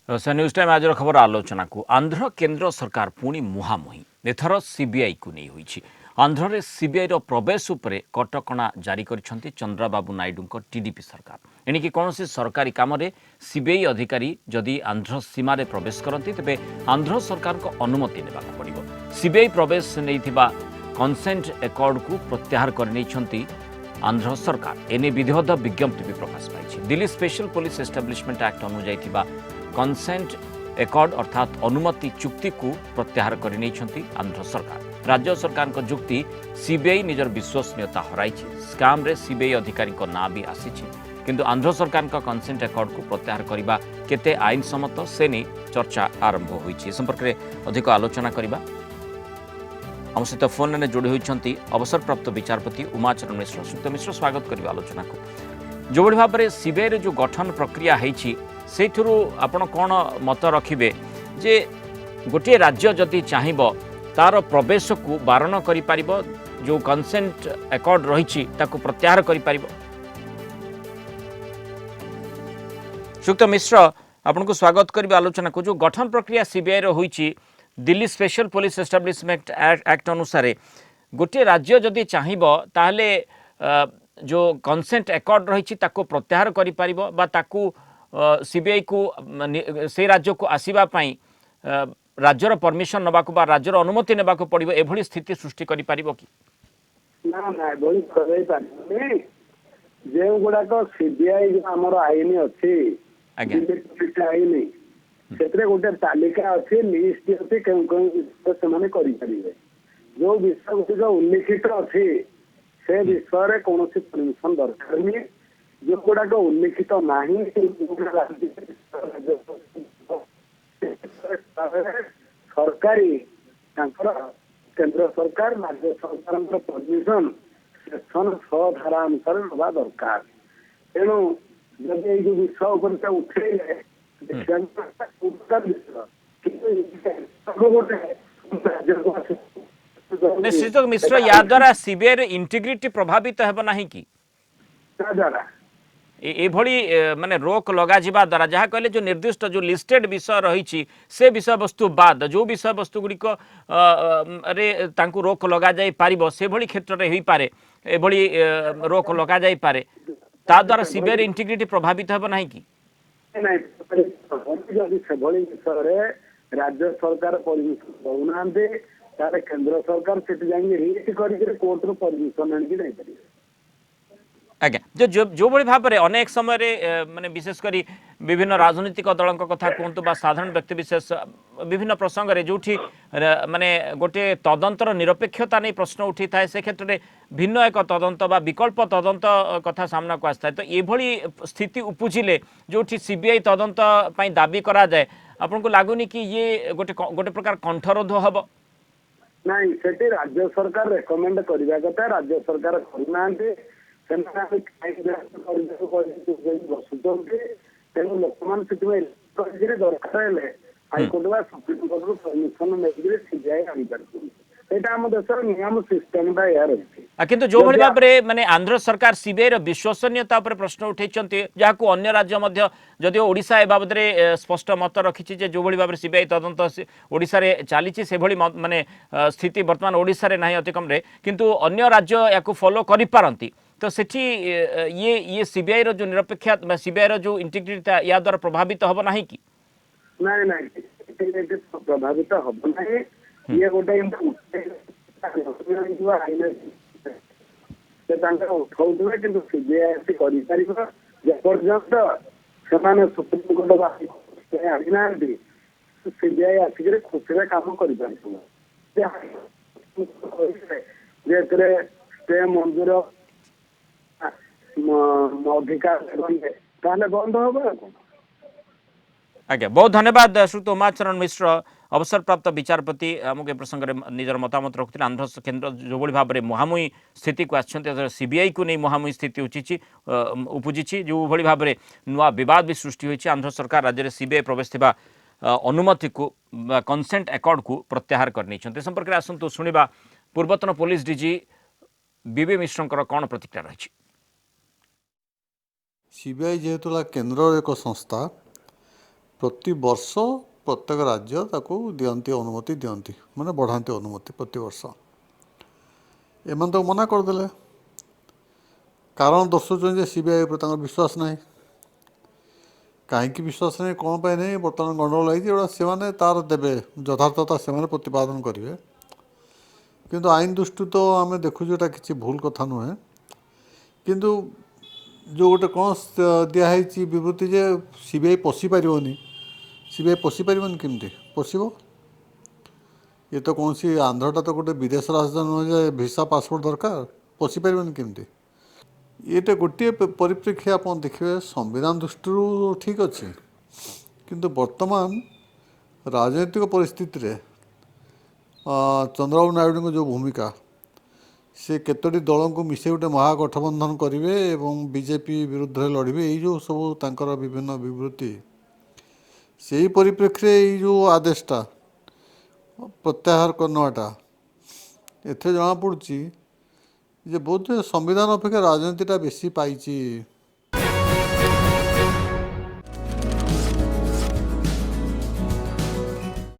news time आज खबर आलोचना को आंध्र केंद्र सरकार पुणी मुहांमुही एथर सीबीआई को नहीं हुई आंध्र रे सीबीआई रो प्रवेश उपरे कटकणा जारी करिसेंती चंद्रबाबू नायडू को टीडीपी सरकार एणिकी कौन सरकारी काम रे सीबीआई अधिकारी जदि आंध्र सीमा रे प्रवेश करती तेबे आंध्र सरकार को अनुमति नेबाक पड़िबो सीबीआई प्रवेश नैथिबा कंसेंट एकॉर्ड को प्रत्याहार करनेछंती आंध्र सरकार एने विधिवत विज्ञप्ति भी प्रकाश पाई Delhi special police establishment act अनुଯାयୀ कंसेंट एकॉर्ड अर्थात अनुमति चुक्ति को प्रत्याहार करने आंध्र सरकार राज्य सरकार को जुक्ति सीबीआई निजर विश्वसनीयता हराई स्काम रे सीबीआई अधिकारी को ना भी आसी किंतु आंध्र सरकार का कंसेंट एकॉर्ड को प्रत्याहार करने केते आईन सम्मत से नहीं चर्चा आरंभ होई संपर्क में अधिक आलोचना करबा आम सहित फोन में जोड़ी होती अवसरप्राप्त विचारपति उमाचरण मिश्र सुक्त मिश्र स्वागत करिबा आलोचना को जो भाव में सीबीआई जो गठन प्रक्रिया होती से आपण कौन मत रखिबे जे गोटे राज्य जदि चाहिब तार प्रवेश को बारण करि परिबो जो कंसेंट एकॉर्ड रही ताकू प्रत्याहार करि परिबो सुक्त मिश्र आपन को स्वागत करिबा आलोचना को जो गठन प्रक्रिया सीबीआई रो होईची Delhi special police establishment act अनुसार गोटे राज्य जदि चाहिब ताहले जो कंसेंट एकॉर्ड रही ताकू प्रत्याहार करि परिबो बा ताकू सीबीआई को से राज्य को आसीबा पई राज्यर परमिशन नबाकू बा राज्यर अनुमति नबाकू पड़िबो एभली स्थिति सृष्टि करि परिबो कि ना ना बोली करई पानी जे गुडा को सीबीआई जो हमर आईन अछि दिल्ली आईन सेतरे गोटे तालिका अछि लिस्ट अछि केन कोन से माने करि परिबे जो विषय जो उल्लेखित अछि से विषय रे कोनोसी परमिशन दरकार नहीं जो गुड़ाक उल्लेखित नहीं सरकारी केंद्र सरकार राज्य सरकार परमिशन सेक्शन 6 धारा अनुसार नवा दरकार तेणु जब ये जो विषय उपर उठे निश्चित मिश्र या द्वारा सीबीआई इंटीग्रिटी प्रभावित हेब नाही कि एभली माने रोक लगा जिबा द्वारा जहाँ कहले जो निर्दिष्ट जो लिस्टेड विषय रही से विषय वस्तु बाद जो विषय वस्तु गुड़िक रे तांकु रोक लगा जाई पारिबो से भली क्षेत्र रे होई पारे एभली रोक लगा जाई पारे ता द्वारा सीबीआई इंटीग्रिटी प्रभावित हेब नाही कि राज्य सरकार परमिशन दौनाते तारे केंद्र सरकार से जाएंगे कोर्ट रो परमिशन आनिक जाई पारे आज्ञा जो जो जो भाई भाव में अनेक समय माने विशेषकर विभिन्न राजनीतिक दल कथा कहतु बा साधारण व्यक्ति विशेष विभिन्न प्रसंग रे जोठी माने गोटे तदंतर निरपेक्षता नहीं प्रश्न उठी थाए से क्षेत्र में भिन्न एक तदंत बा विकल्प तदंत कथा सामना को आसता है तो ये स्थिति उपजिले जोठी सीबीआई तदंत पई दाबी करा जाए आपन को लागुनी कि ये गोटे गोटे प्रकार कंठरोध हबो नहीं सेठी राज्य सरकार रेकमेंड करबा कथा राज्य सरकार करनांते बसुंटे तेणु लोक मैंने दरकार हेले हाइकोर्ट बा सुप्रीमकोर्ट परमिशन नहीं सीबीआई आनी पार देशर नियम सिस्टम किंतु जो भाई भाव में माने आंध्र सरकार सीबीआई रो विश्वसनीयता पर प्रश्न उठेइछन्ती जहाकू अन्य राज्य मध्य जदिओ ओडिशा ए बाबद रे स्पष्ट मत रखिछि जे जो भाई भाव में सीबीआई तदंत ओडिशा रे चालीछि से भली माने स्थिति वर्तमान ओडिशा रे नाही अति कम रे किंतु अन्य राज्य याकू फॉलो करि पारंती तो सेठी ये सीबीआई रो जो निरपेक्ष सीबीआई रो जो इंटीग्रिटी या द्वारा प्रभावित हबो नाही कि नहीं नहीं प्रभावित हबो नाही ये गोटे उठाउे कि सीबीआई करपर्यंत से सुप्रीमकोर्ट आनी ना सीबीआई आसिक खुशी कम कर मंजूर अधिकार बंद हम आज्ञा बहुत धन्यवाद श्रुत उमाचरण मिश्र अवसर प्राप्त विचारपति आमको प्रसंग में निजर मतामत रखुते आंध्र केन्द्र जो भाव में मुहांमुही स्थिति को आसछन्ते सीबीआई को नहीं मुहांमुही स्थिति उपजी जो भाव में नुआ विवाद भी सृष्टि होती आंध्र सरकार राज्य में सीबीआई प्रवेश थिबा अनुमति को कंसेंट एकॉर्ड को प्रत्याहार करने संपर्क में आसतु शुणा पूर्वतन पुलिस डीजी बीबी मिश्र कौन प्रतिक्रिया रही सीबीआई जेहेतु केन्द्र एक संस्था प्रति वर्ष प्रत्येक राज्य ताको दियंती अनुमति दियंती माने बढ़ाते अनुमति प्रति वर्ष एमन तो मना करदेले कारण दर्शाउछन् जे सीबीआई पर तांकर विश्वास नहीं कहीं विश्वास नहीं कौन पाई नहीं बर्तमान गंडगोल है से तार देवे यथार्थता से प्रतिपादन करेंगे किंतु आईन दृष्टि तो आम देखु कि भूल कथा नुहे किंतु जो गोटे कौन दिखाई विवृत्ति जे सीबीआई पशि पारनी सीबीआई पशि पारन केमती पशब ये तो कौन सी आंध्रटा तो गोटे विदेश राजधानी नुहे भिसा पासपोर्ट दरकार पशि पारन केमती ये गोटे परिप्रेक्षी आप देखिए संविधान दृष्टि ठीक अच्छे किंतु वर्तमान राजनैतिक परिस्थिति रे चंद्रबाबू नायडू को जो भूमिका से केतोटी दल को मिसे गोटे महागठबंधन करेंगे एवं बीजेपी विरुद्ध लड़े ये जो सब तांकर विभिन्न विवृत्ति से ही परिप्रेक्षी ये जो आदेशटा प्रत्याहार करनाटा एथे जना पड़ी जे बहुत संविधान अपेक्षा राजनीतिटा बेसी पाई